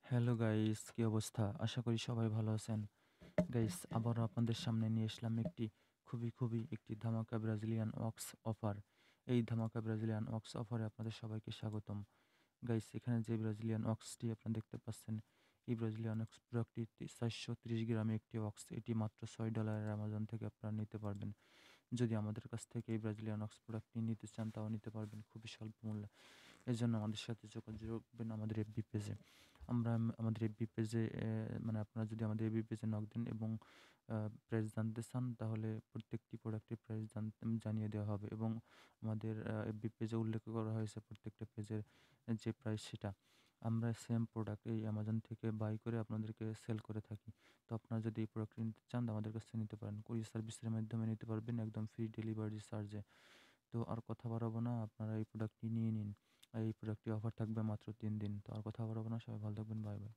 Hello guys, কি অবস্থা? আশা করি সবাই ভালো আছেন। গাইস, আবারও আপনাদের সামনে নিয়ে আসলাম একটি খুবই একটি ধামাকা ব্রাজিলিয়ান ওয়াক্স অফার। এই ধামাকা ব্রাজিলিয়ান ওয়াক্স অফারে আপনাদের সবাইকে স্বাগতম। গাইস, এখানে যে ব্রাজিলিয়ান ওয়াক্সটি আপনারা দেখতে পাচ্ছেন, এই ব্রাজিলিয়ান ওয়াক্স প্রোডাক্টটি 430 গ্রামে একটি ওয়াক্স। এটি মাত্র $6 অ্যামাজন থেকে আপনারা নিতে পারবেন। যদি আমাদের কাছ থেকে এই ব্রাজিলিয়ান ওয়াক্স প্রোডাক্টটি নিতে চান, তাও নিতে পারবেন খুবই স্বল্প মূল্যে। এজন্য আমাদের সাথে যোগাযোগ করবেন আমাদের এফবি পেজে। আমাদের এফবি পেজে মানে আপনারা যদি আমাদের এফবি পেজে নক দেন এবং প্রাইস জানতে চান, তাহলে প্রত্যেকটি প্রোডাক্টের প্রাইস জানিয়ে দেওয়া হবে এবং আমাদের এফবি পেজে উল্লেখ করা হয়েছে প্রত্যেকটা পেজের যে প্রাইস সেটা। আমরা সেম প্রোডাক্ট এই অ্যামাজন থেকে বাই করে আপনাদেরকে সেল করে থাকি। তো আপনারা যদি এই প্রোডাক্টটি নিতে চান, আমাদের কাছ থেকে নিতে পারেন। কুরিয়ার সার্ভিসের মাধ্যমে নিতে পারবেন একদম ফ্রি ডেলিভারি চার্জে। তো আর কথা বাড়াবো না, আপনারা এই প্রোডাক্টটি নিয়ে নিন। আর এই প্রোডাক্টটি অফার থাকবে মাত্র 3 দিন। তো আর কথা বাড়াবো না, সবাই ভালো থাকবেন। Bye bye.